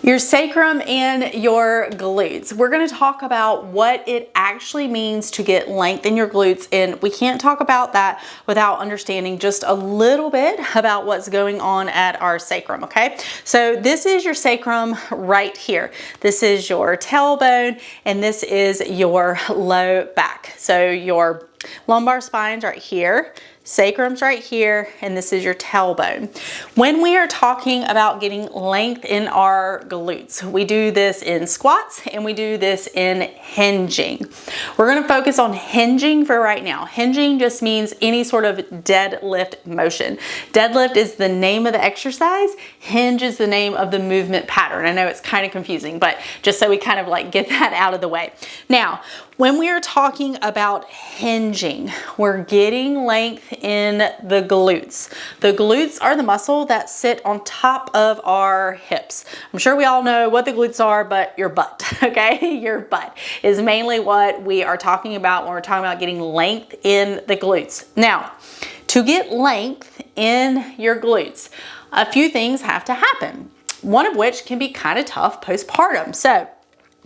Your sacrum and your glutes. We're going to talk about what it actually means to get length in your glutes, and we can't talk about that without understanding just a little bit about what's going on at our sacrum, okay? So this is your sacrum right here. This is your tailbone, and this is your low back. So your lumbar spine's right here, sacrum's right here, and this is your tailbone. When we are talking about getting length in our glutes, we do this in squats and we do this in hinging. We're going to focus on hinging for right now. Hinging just means any sort of deadlift motion. Deadlift is the name of the exercise. Hinge is the name of the movement pattern. I know it's kind of confusing, but just so we kind of like get that out of the way. Now, when we are talking about hinging, we're getting length in the glutes. The glutes are the muscle that sit on top of our hips. I'm sure we all know what the glutes are, but your butt, okay? Your butt is mainly what we are talking about when we're talking about getting length in the glutes. Now, to get length in your glutes, a few things have to happen, one of which can be kind of tough postpartum. So,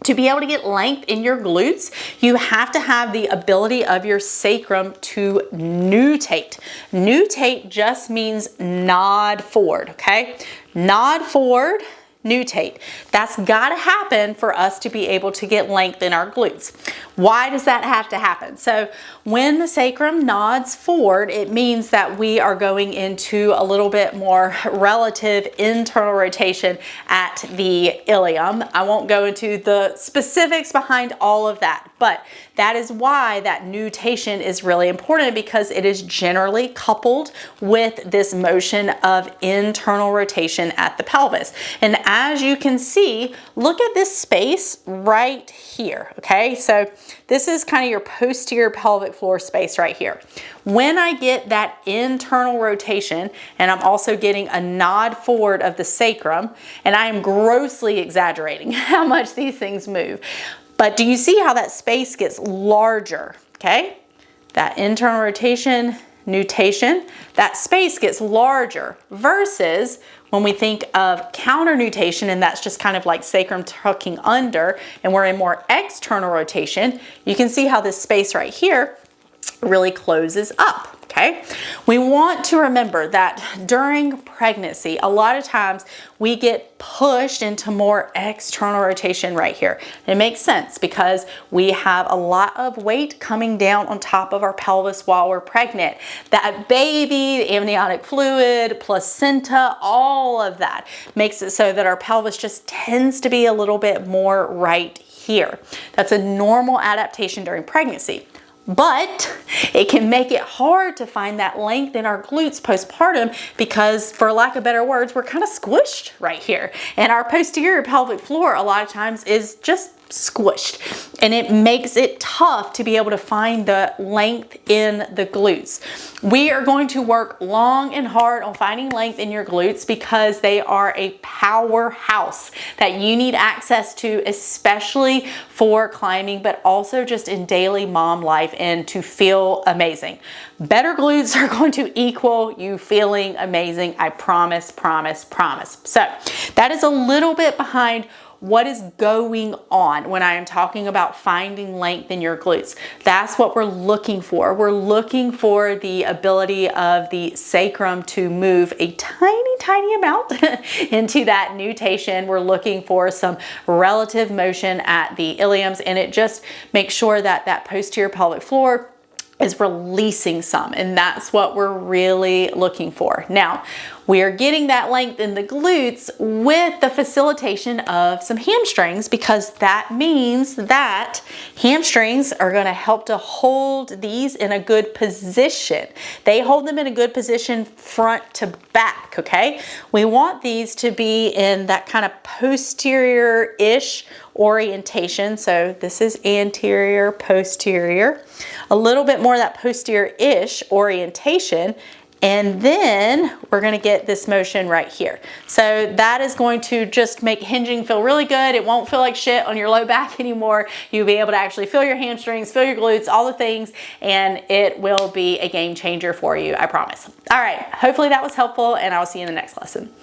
to be able to get length in your glutes, you have to have the ability of your sacrum to nutate. Nutate just means nod forward, okay? Nod forward, nutate. That's got to happen for us to be able to get length in our glutes. Why does that have to happen? So when the sacrum nods forward, it means that we are going into a little bit more relative internal rotation at the ilium. I won't go into the specifics behind all of that, but that is why that nutation is really important, because it is generally coupled with this motion of internal rotation at the pelvis. And as you can see, look at this space right here, okay? So this is kind of your posterior pelvic floor space right here. When I get that internal rotation, and I'm also getting a nod forward of the sacrum, and I am grossly exaggerating how much these things move, but do you see how that space gets larger, okay? That internal rotation, nutation, that space gets larger versus when we think of counter nutation, and that's just kind of like sacrum tucking under, and we're in more external rotation, you can see how this space right here really closes up. Okay, we want to remember that during pregnancy, a lot of times we get pushed into more external rotation right here. It makes sense because we have a lot of weight coming down on top of our pelvis while we're pregnant. That baby, the amniotic fluid, placenta, all of that makes it so that our pelvis just tends to be a little bit more right here. That's a normal adaptation during pregnancy. But it can make it hard to find that length in our glutes postpartum because, for lack of better words, we're kind of squished right here. And our posterior pelvic floor a lot of times is just squished, and it makes it tough to be able to find the length in the glutes. We are going to work long and hard on finding length in your glutes because they are a powerhouse that you need access to, especially for climbing, but also just in daily mom life and to feel amazing. Better glutes are going to equal you feeling amazing. I promise, promise, promise. So that is a little bit behind what is going on when I am talking about finding length in your glutes. That's what we're looking for. We're looking for the ability of the sacrum to move a tiny amount into that nutation. We're looking for some relative motion at the iliums, and it just makes sure that that posterior pelvic floor is releasing some, and that's what we're really looking for. Now, we are getting that length in the glutes with the facilitation of some hamstrings, because that means that hamstrings are going to help to hold these in a good position. They hold them in a good position front to back, okay? We want these to be in that kind of posterior-ish orientation. So this is anterior, posterior, a little bit more of that posterior-ish orientation, and then we're going to get this motion right here. So that is going to just make hinging feel really good. It won't feel like shit on your low back anymore. You'll be able to actually feel your hamstrings, feel your glutes, all the things, and it will be a game changer for you, I promise. All right, hopefully that was helpful, and I'll see you in the next lesson.